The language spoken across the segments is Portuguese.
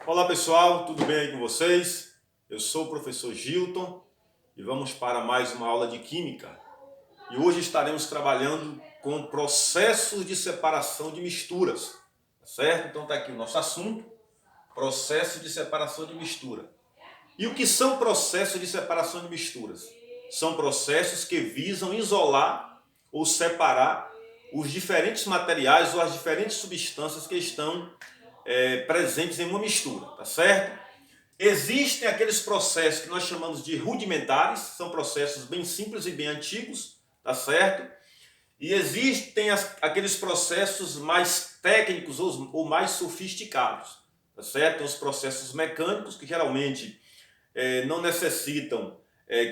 Olá pessoal, tudo bem aí com vocês? Eu sou o professor Gilton e vamos para mais uma aula de Química. E hoje estaremos trabalhando com processos de separação de misturas, tá certo? Então está aqui o nosso assunto, processo de separação de mistura. E o que são processos de separação de misturas? São processos que visam isolar ou separar os diferentes materiais ou as diferentes substâncias que estão presentes em uma mistura, tá certo? Existem aqueles processos que nós chamamos de rudimentares, são processos bem simples e bem antigos, tá certo? E existem aqueles processos mais técnicos ou mais sofisticados, tá certo? Os processos mecânicos que geralmente não necessitam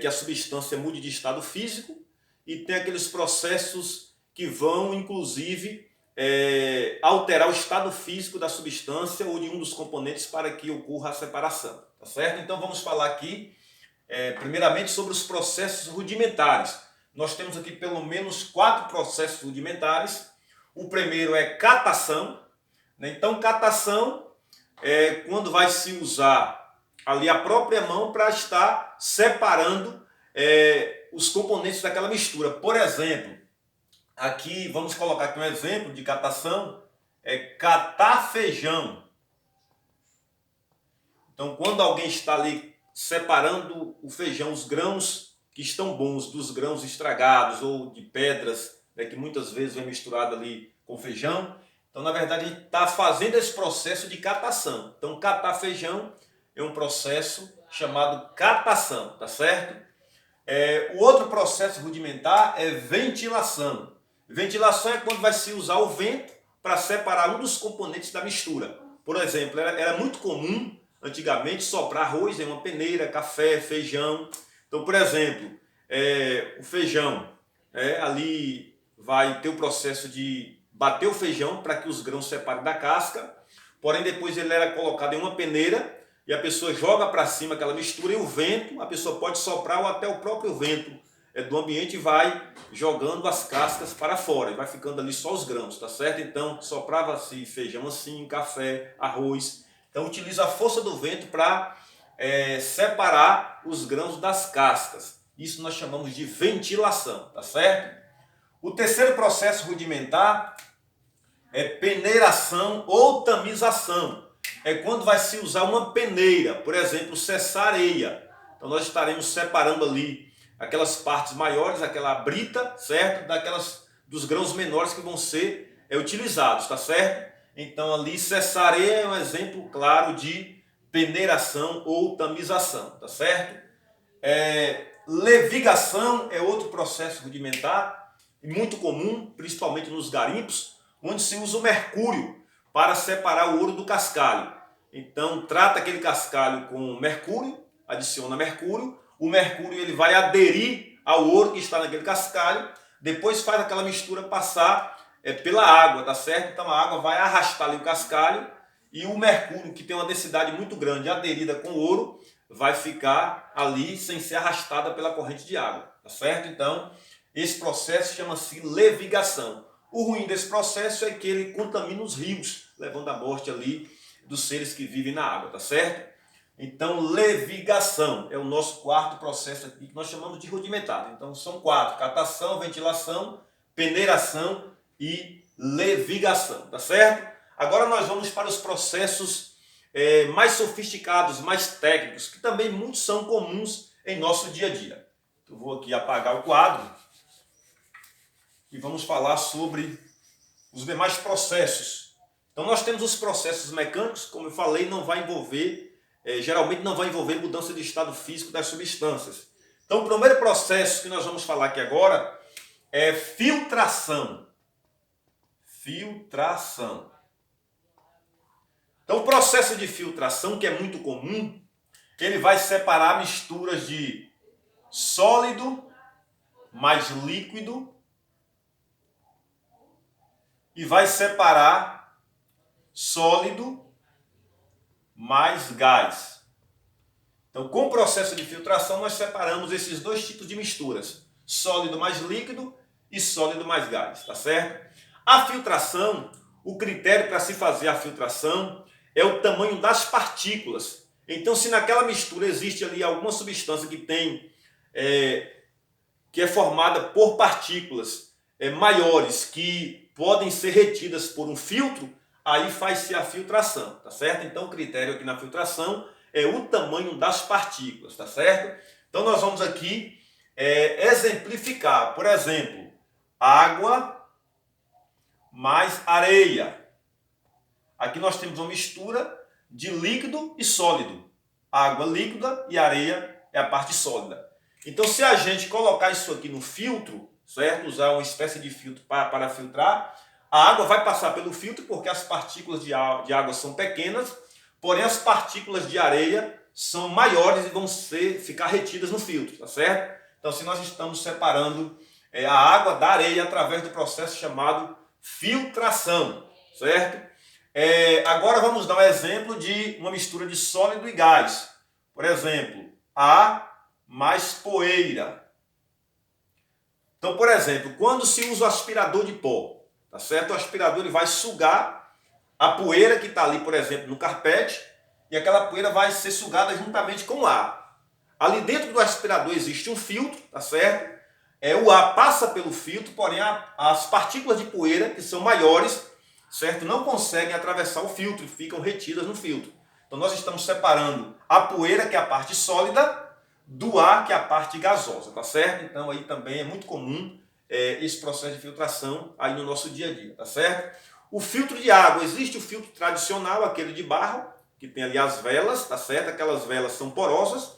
que a substância mude de estado físico, e tem aqueles processos que vão, inclusive, alterar o estado físico da substância ou de um dos componentes para que ocorra a separação, tá certo? Então vamos falar aqui, primeiramente, sobre os processos rudimentares. Nós temos aqui pelo menos 4 processos rudimentares. O primeiro é catação, né? Então catação é quando vai se usar ali a própria mão para estar separando os componentes daquela mistura. Por exemplo, aqui vamos colocar aqui um exemplo de catação, é catar feijão. Então quando alguém está ali separando o feijão, os grãos que estão bons dos grãos estragados ou de pedras, né, que muitas vezes vem misturado ali com feijão, então na verdade a gente está fazendo esse processo de catação. Então catar feijão é um processo chamado catação, tá certo? O outro processo rudimentar é ventilação. Ventilação é quando vai se usar o vento para separar um dos componentes da mistura. Por exemplo, era muito comum antigamente soprar arroz em uma peneira, café, feijão. Então, por exemplo, o feijão, ali vai ter o processo de bater o feijão para que os grãos separem da casca, porém depois ele era colocado em uma peneira e a pessoa joga para cima aquela mistura, e o vento, a pessoa pode soprar ou até o próprio vento do ambiente vai jogando as cascas para fora, e vai ficando ali só os grãos, tá certo? Então soprava-se feijão assim, café, arroz. Então utiliza a força do vento para separar os grãos das cascas. Isso nós chamamos de ventilação, tá certo? O terceiro processo rudimentar é peneiração ou tamização. É quando vai se usar uma peneira, por exemplo, cessareia. Então nós estaremos separando ali aquelas partes maiores, aquela brita, certo? Dos grãos menores que vão ser utilizados, tá certo? Então ali cessareia é um exemplo claro de peneiração ou tamização, tá certo? Levigação é outro processo rudimentar e muito comum, principalmente nos garimpos, onde se usa o mercúrio para separar o ouro do cascalho. Então trata aquele cascalho com mercúrio, adiciona mercúrio, o mercúrio ele vai aderir ao ouro que está naquele cascalho, depois faz aquela mistura passar pela água, tá certo? Então a água vai arrastar ali o cascalho, e o mercúrio, que tem uma densidade muito grande aderida com o ouro, vai ficar ali sem ser arrastada pela corrente de água, tá certo? Então esse processo chama-se levigação. O ruim desse processo é que ele contamina os rios, levando à morte ali dos seres que vivem na água, tá certo? Então, levigação é o nosso quarto processo aqui, que nós chamamos de rudimentar. Então, são 4: catação, ventilação, peneiração e levigação, tá certo? Agora nós vamos para os processos mais sofisticados, mais técnicos, que também muitos são comuns em nosso dia a dia. Eu vou aqui apagar o quadro e vamos falar sobre os demais processos. Então nós temos os processos mecânicos, como eu falei, não vai envolver, geralmente não vai envolver mudança de estado físico das substâncias. Então o primeiro processo que nós vamos falar aqui agora é filtração. Filtração. Então o processo de filtração, que é muito comum, ele vai separar misturas de sólido mais líquido e vai separar sólido mais gás. Então, com o processo de filtração, nós separamos esses dois tipos de misturas: sólido mais líquido e sólido mais gás, tá certo? A filtração, o critério para se fazer a filtração é o tamanho das partículas. Então, se naquela mistura existe ali alguma substância que tem, que é formada por partículas maiores que podem ser retidas por um filtro, aí faz-se a filtração, tá certo? Então, o critério aqui na filtração é o tamanho das partículas, tá certo? Então, nós vamos aqui exemplificar, por exemplo, água mais areia. Aqui nós temos uma mistura de líquido e sólido. Água líquida e areia é a parte sólida. Então, se a gente colocar isso aqui no filtro, certo? Usar uma espécie de filtro para filtrar, a água vai passar pelo filtro porque as partículas de água são pequenas, porém as partículas de areia são maiores e vão ficar retidas no filtro, tá certo? Então, se nós estamos separando a água da areia através do processo chamado filtração, certo? Agora vamos dar um exemplo de uma mistura de sólido e gás. Por exemplo, ar mais poeira. Então, por exemplo, quando se usa o aspirador de pó, tá certo? O aspirador ele vai sugar a poeira que está ali, por exemplo, no carpete, e aquela poeira vai ser sugada juntamente com o ar. Ali dentro do aspirador existe um filtro, tá certo? O ar passa pelo filtro, porém as partículas de poeira, que são maiores, certo? Não conseguem atravessar o filtro e ficam retidas no filtro. Então nós estamos separando a poeira, que é a parte sólida, do ar, que é a parte gasosa, tá certo? Então aí também é muito comum esse processo de filtração aí no nosso dia a dia, tá certo? O filtro de água, existe o filtro tradicional, aquele de barro, que tem ali as velas, tá certo? Aquelas velas são porosas,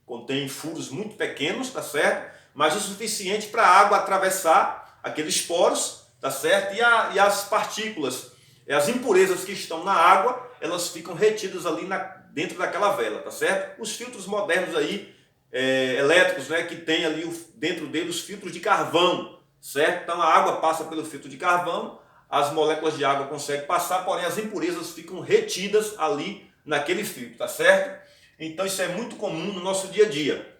contém furos muito pequenos, tá certo? Mas o suficiente para a água atravessar aqueles poros, tá certo? E as partículas, as impurezas que estão na água, elas ficam retidas ali dentro daquela vela, tá certo? Os filtros modernos aí, elétricos, né, que tem ali dentro dele os filtros de carvão, certo? Então a água passa pelo filtro de carvão, as moléculas de água conseguem passar, porém as impurezas ficam retidas ali naquele filtro, tá certo? Então isso é muito comum no nosso dia a dia.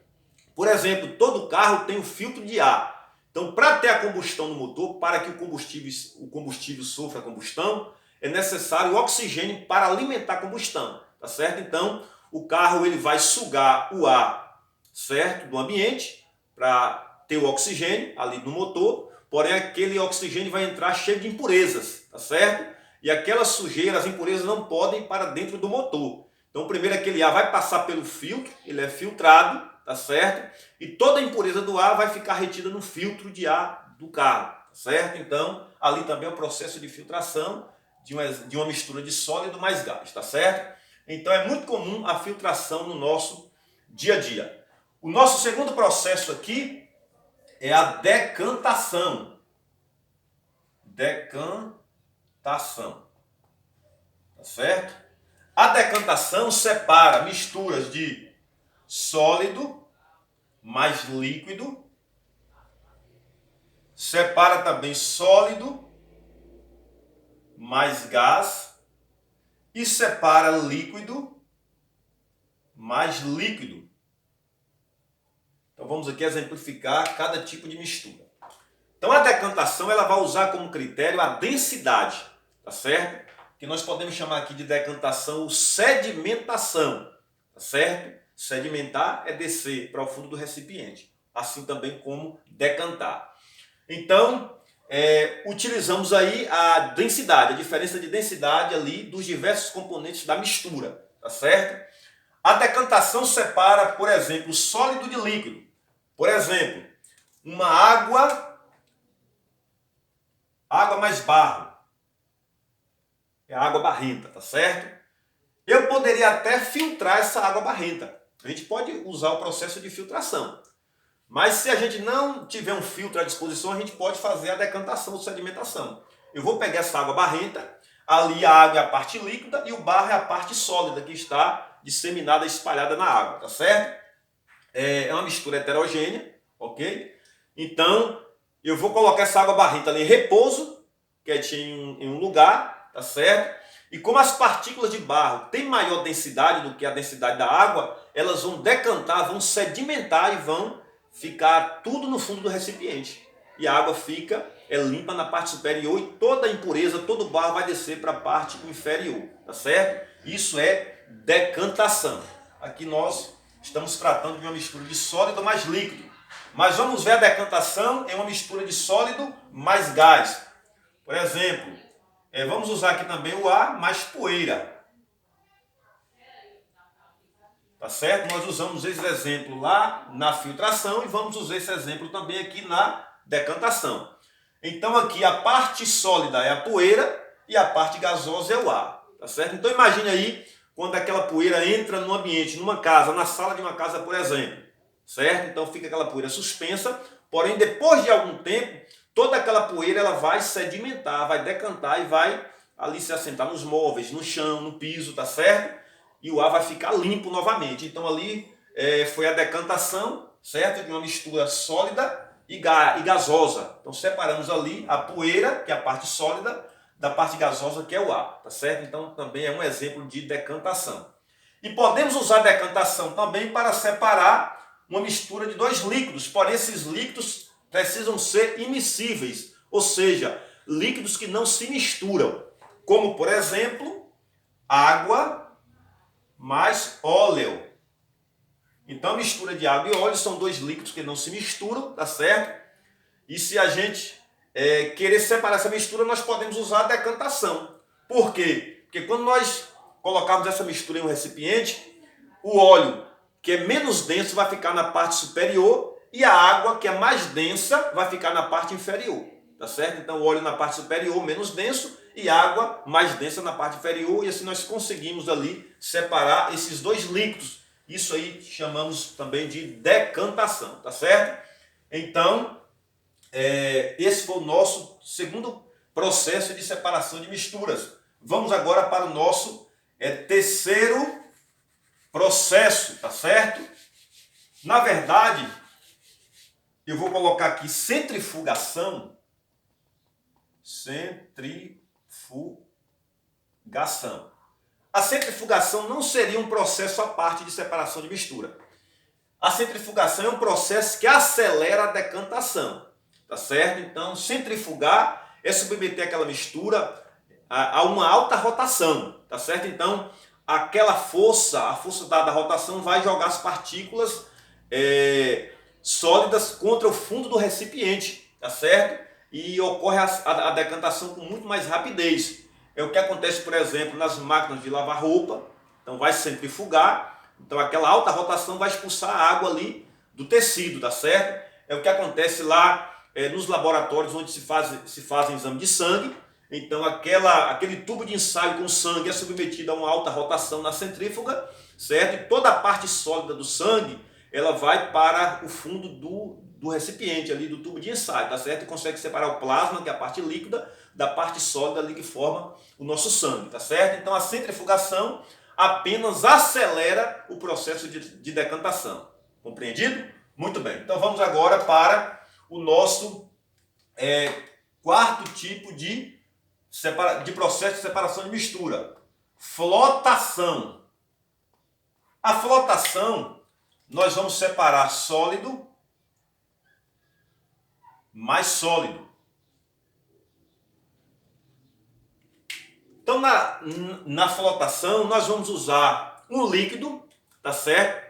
Por exemplo, todo carro tem um filtro de ar. Então, para ter a combustão no motor, para que o combustível sofra combustão, é necessário oxigênio para alimentar a combustão, tá certo? Então, o carro ele vai sugar o ar, certo, do ambiente para ter o oxigênio ali no motor, porém aquele oxigênio vai entrar cheio de impurezas, tá certo? E aquela sujeira, as impurezas não podem ir para dentro do motor. Então, primeiro aquele ar vai passar pelo filtro, ele é filtrado, tá certo? E toda a impureza do ar vai ficar retida no filtro de ar do carro, tá certo? Então, ali também é o processo de filtração de uma mistura de sólido mais gás, tá certo? Então, é muito comum a filtração no nosso dia a dia. O nosso segundo processo aqui é a decantação. Decantação, tá certo? A decantação separa misturas de sólido mais líquido, separa também sólido mais gás e separa líquido mais líquido. Então vamos aqui exemplificar cada tipo de mistura. Então a decantação ela vai usar como critério a densidade, tá certo? Que nós podemos chamar aqui de decantação ou sedimentação, tá certo? Sedimentar é descer para o fundo do recipiente, assim também como decantar. Então, utilizamos aí a densidade, a diferença de densidade ali dos diversos componentes da mistura, tá certo? A decantação separa, por exemplo, sólido de líquido. Por exemplo, uma água mais barro, é a água barrenta, tá certo? Eu poderia até filtrar essa água barrenta. A gente pode usar o processo de filtração. Mas se a gente não tiver um filtro à disposição, a gente pode fazer a decantação ou sedimentação. Eu vou pegar essa água barrenta, ali a água é a parte líquida e o barro é a parte sólida que está disseminada, espalhada na água, tá certo? É uma mistura heterogênea, ok? Então, eu vou colocar essa água barrenta ali em repouso, quietinho em um lugar, tá certo? E como as partículas de barro têm maior densidade do que a densidade da água, elas vão decantar, vão sedimentar e vão ficar tudo no fundo do recipiente. E a água fica é limpa na parte superior e toda a impureza, todo o barro vai descer para a parte inferior, tá certo? Isso é decantação. Aqui nós estamos tratando de uma mistura de sólido mais líquido. Mas vamos ver a decantação em uma mistura de sólido mais gás. Por exemplo, vamos usar aqui também o ar mais poeira. Tá certo? Nós usamos esse exemplo lá na filtração e vamos usar esse exemplo também aqui na decantação. Então aqui a parte sólida é a poeira e a parte gasosa é o ar. Tá certo? Então imagine aí quando aquela poeira entra no ambiente, numa casa, na sala de uma casa, por exemplo. Certo? Então fica aquela poeira suspensa, porém depois de algum tempo, toda aquela poeira ela vai sedimentar, vai decantar e vai ali se assentar nos móveis, no chão, no piso, tá certo? E o ar vai ficar limpo novamente. Então ali foi a decantação, certo? De uma mistura sólida e gasosa. Então separamos ali a poeira, que é a parte sólida, da parte gasosa, que é o ar, tá certo? Então também é um exemplo de decantação. E podemos usar a decantação também para separar uma mistura de dois líquidos, porém esses líquidos precisam ser immiscíveis, ou seja, líquidos que não se misturam, como por exemplo, água mais óleo. Então a mistura de água e óleo são dois líquidos que não se misturam, tá certo? E se a gente querer separar essa mistura, nós podemos usar a decantação. Por quê? Porque quando nós colocarmos essa mistura em um recipiente, o óleo, que é menos denso, vai ficar na parte superior e a água, que é mais densa, vai ficar na parte inferior, tá certo? Então o óleo na parte superior, menos denso, e água mais densa na parte inferior, e assim nós conseguimos ali separar esses dois líquidos. Isso aí chamamos também de decantação, tá certo? Então, esse foi o nosso segundo processo de separação de misturas. Vamos agora para o nosso terceiro processo, tá certo? Na verdade, eu vou colocar aqui centrifugação. Centrifugação. A centrifugação não seria um processo à parte de separação de mistura. A centrifugação é um processo que acelera a decantação, tá certo? Então, centrifugar é submeter aquela mistura a uma alta rotação, tá certo? Então, aquela força, a força da rotação vai jogar as partículas sólidas contra o fundo do recipiente, tá certo? E ocorre a decantação com muito mais rapidez. É o que acontece, por exemplo, nas máquinas de lavar roupa. Então vai centrifugar, então aquela alta rotação vai expulsar a água ali do tecido, tá certo? É o que acontece lá nos laboratórios onde se fazem exame de sangue. Então aquele tubo de ensaio com sangue é submetido a uma alta rotação na centrífuga, certo? E toda a parte sólida do sangue, ela vai para o fundo do recipiente ali, do tubo de ensaio, tá certo? E consegue separar o plasma, que é a parte líquida, da parte sólida ali que forma o nosso sangue, tá certo? Então a centrifugação apenas acelera o processo de decantação. Compreendido? Muito bem. Então vamos agora para o nosso quarto tipo de processo de separação de mistura. Flotação. A flotação, nós vamos separar sólido mais sólido. Então, na flotação, nós vamos usar um líquido, tá certo?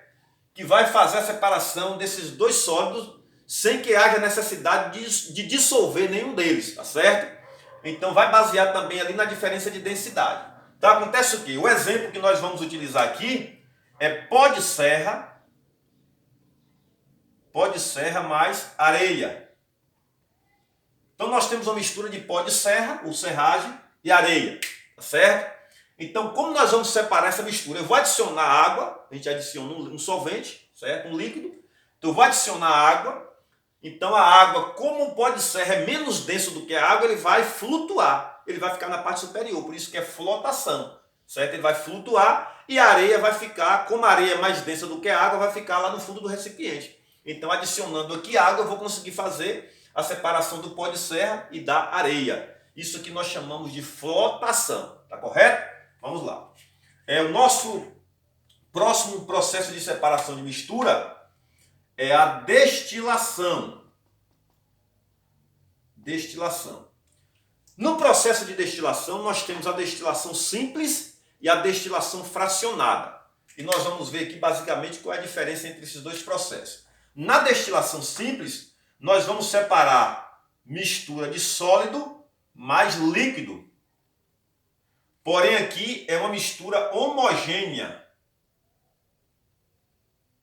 Que vai fazer a separação desses dois sólidos sem que haja necessidade de dissolver nenhum deles, tá certo? Então, vai basear também ali na diferença de densidade. Então, acontece o quê? O exemplo que nós vamos utilizar aqui é pó de serra mais areia. Então nós temos uma mistura de pó de serra, ou serragem, e areia, tá certo? Então como nós vamos separar essa mistura? Eu vou adicionar água, a gente adiciona um solvente, certo? Um líquido. Então eu vou adicionar água. Então a água, como o pó de serra é menos denso do que a água, ele vai flutuar. Ele vai ficar na parte superior, por isso que é flotação, certo? Ele vai flutuar e a areia vai ficar, como a areia é mais densa do que a água, vai ficar lá no fundo do recipiente. Então adicionando aqui água, eu vou conseguir fazer a separação do pó de serra e da areia. Isso que nós chamamos de flotação, tá correto? Vamos lá. O nosso próximo processo de separação de mistura é a destilação. destilação. No processo de destilação, nós temos a destilação simples e a destilação fracionada. E nós vamos ver aqui basicamente qual é a diferença entre esses dois processos. Na destilação simples, nós vamos separar mistura de sólido mais líquido. Porém, aqui é uma mistura homogênea.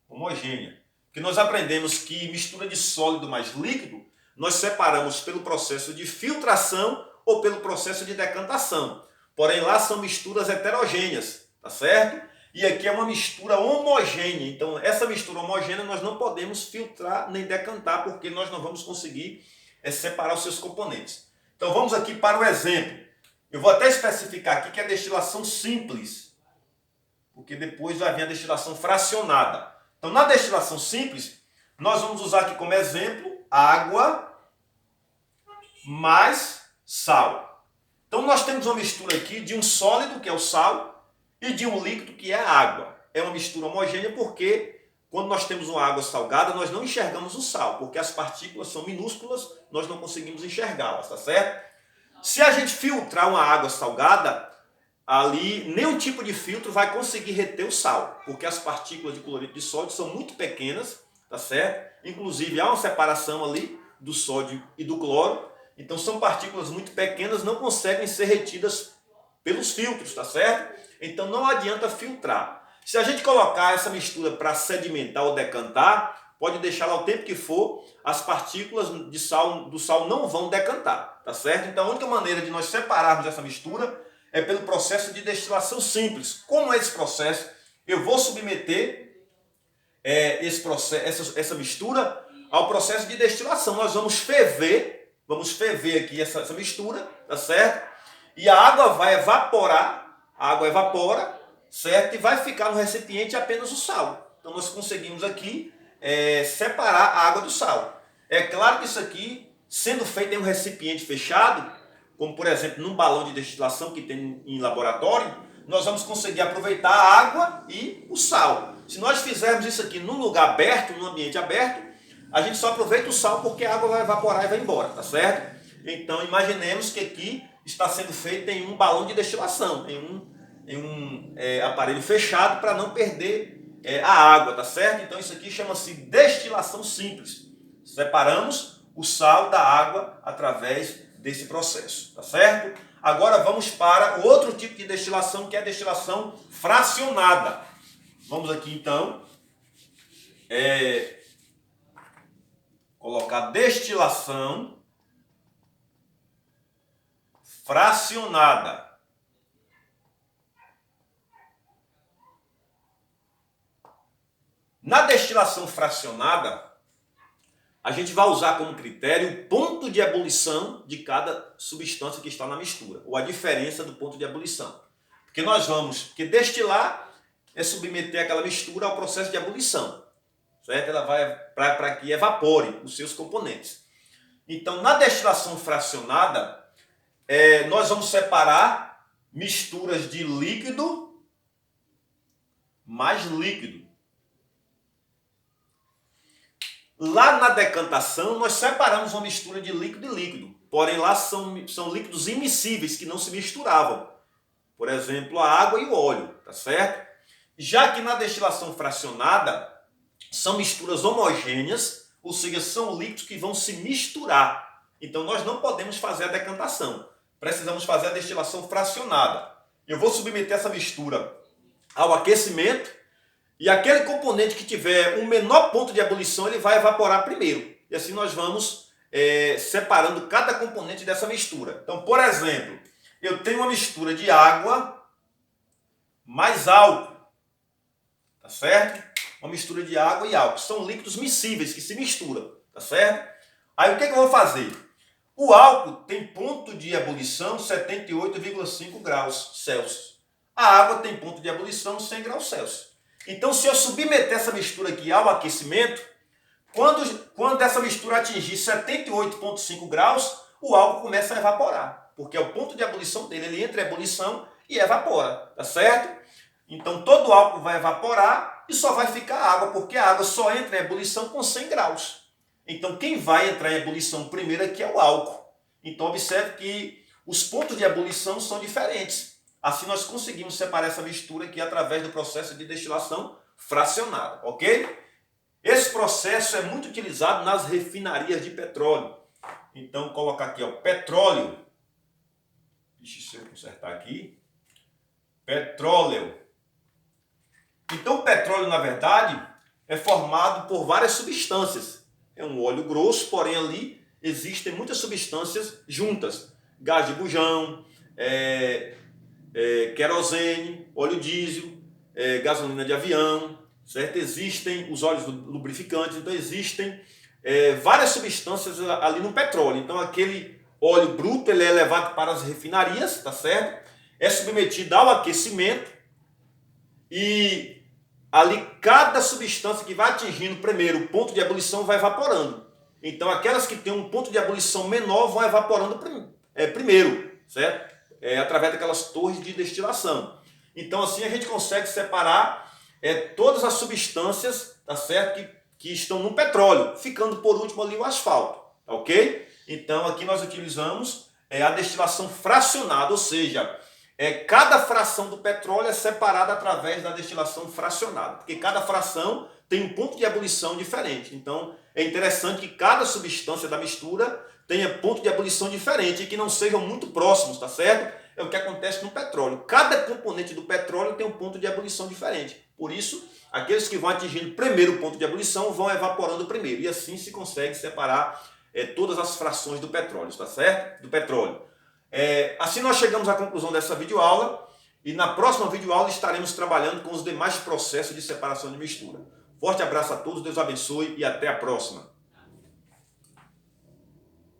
Porque nós aprendemos que mistura de sólido mais líquido, nós separamos pelo processo de filtração ou pelo processo de decantação. Porém, lá são misturas heterogêneas, tá certo? E aqui é uma mistura homogênea. Então, essa mistura homogênea nós não podemos filtrar nem decantar, porque nós não vamos conseguir separar os seus componentes. Então, vamos aqui para o exemplo. Eu vou até especificar aqui que é a destilação simples, porque depois vai vir a destilação fracionada. Então, na destilação simples, nós vamos usar aqui como exemplo água mais sal. Então, nós temos uma mistura aqui de um sólido, que é o sal, e de um líquido, que é a água. É uma mistura homogênea porque quando nós temos uma água salgada, nós não enxergamos o sal, porque as partículas são minúsculas, nós não conseguimos enxergá-las, tá certo? Se a gente filtrar uma água salgada, ali nenhum tipo de filtro vai conseguir reter o sal, porque as partículas de cloreto de sódio são muito pequenas, tá certo? Inclusive há uma separação ali do sódio e do cloro, então são partículas muito pequenas, não conseguem ser retidas pelos filtros, tá certo? Então não adianta filtrar. Se a gente colocar essa mistura para sedimentar ou decantar, pode deixar lá o tempo que for, as partículas de sal, do sal não vão decantar, tá certo? Então a única maneira de nós separarmos essa mistura é pelo processo de destilação simples. Como é esse processo? Eu vou submeter essa mistura ao processo de destilação. Nós vamos ferver aqui essa mistura, tá certo? E a água vai evaporar, a água evapora, certo? E vai ficar no recipiente apenas o sal. Então nós conseguimos aqui separar a água do sal. É claro que isso aqui, sendo feito em um recipiente fechado, como por exemplo num balão de destilação que tem em laboratório, nós vamos conseguir aproveitar a água e o sal. Se nós fizermos isso aqui num lugar aberto, num ambiente aberto, a gente só aproveita o sal porque a água vai evaporar e vai embora, tá certo? Então imaginemos que aqui está sendo feito em um balão de destilação, em um aparelho fechado para não perder a água, tá certo? Então isso aqui chama-se destilação simples. Separamos o sal da água através desse processo, tá certo? Agora vamos para o outro tipo de destilação, que é a destilação fracionada. Vamos aqui então colocar destilação fracionada. Na destilação fracionada, a gente vai usar como critério o ponto de ebulição de cada substância que está na mistura, ou a diferença do ponto de ebulição. Porque destilar é submeter aquela mistura ao processo de ebulição, certo? Ela vai para que evapore os seus componentes. Então, na destilação fracionada, nós vamos separar misturas de líquido mais líquido. Lá na decantação, nós separamos uma mistura de líquido e líquido. Porém, lá são líquidos immiscíveis que não se misturavam. Por exemplo, a água e o óleo, tá certo? Já que na destilação fracionada, são misturas homogêneas, ou seja, são líquidos que vão se misturar. Então, nós não podemos fazer a decantação. Precisamos fazer a destilação fracionada. Eu vou submeter essa mistura ao aquecimento, e aquele componente que tiver um menor ponto de ebulição, ele vai evaporar primeiro. E assim nós vamos separando cada componente dessa mistura. Então, por exemplo, eu tenho uma mistura de água mais álcool. Tá certo? Uma mistura de água e álcool. São líquidos miscíveis que se misturam. Tá certo? Aí o que eu vou fazer? O álcool tem ponto de ebulição 78,5 graus Celsius. A água tem ponto de ebulição 100 graus Celsius. Então, se eu submeter essa mistura aqui ao aquecimento, quando essa mistura atingir 78,5 graus, o álcool começa a evaporar. Porque é o ponto de ebulição dele. Ele entra em ebulição e evapora. Tá certo? Então, todo o álcool vai evaporar e só vai ficar água, porque a água só entra em ebulição com 100 graus. Então, quem vai entrar em ebulição primeiro aqui é o álcool. Então observe que os pontos de ebulição são diferentes. Assim nós conseguimos separar essa mistura aqui através do processo de destilação fracionada, ok? Esse processo é muito utilizado nas refinarias de petróleo. Então, colocar aqui, ó, petróleo. Deixa eu consertar aqui. Petróleo. Então, o petróleo, na verdade, é formado por várias substâncias. É um óleo grosso, porém ali existem muitas substâncias juntas. Gás de bujão, querosene, óleo diesel, gasolina de avião, certo? Existem os óleos lubrificantes, então existem várias substâncias ali no petróleo. Então aquele óleo bruto ele é levado para as refinarias, tá certo? É submetido ao aquecimento e ali cada substância que vai atingindo primeiro o ponto de ebulição vai evaporando. Então aquelas que têm um ponto de ebulição menor vão evaporando primeiro, certo? Através daquelas torres de destilação. Então assim a gente consegue separar todas as substâncias, tá certo? Que estão no petróleo, ficando por último ali o asfalto, tá ok? Então aqui nós utilizamos a destilação fracionada, ou seja, cada fração do petróleo é separada através da destilação fracionada, porque cada fração tem um ponto de ebulição diferente. Então é interessante que cada substância da mistura tenha ponto de ebulição diferente e que não sejam muito próximos, tá certo? É o que acontece no petróleo. Cada componente do petróleo tem um ponto de ebulição diferente. Por isso, aqueles que vão atingindo primeiro o ponto de ebulição vão evaporando primeiro. E assim se consegue separar todas as frações do petróleo, tá certo? Do petróleo. Assim nós chegamos à conclusão dessa videoaula. E na próxima videoaula estaremos trabalhando com os demais processos de separação de mistura. Forte abraço a todos, Deus abençoe e até a próxima.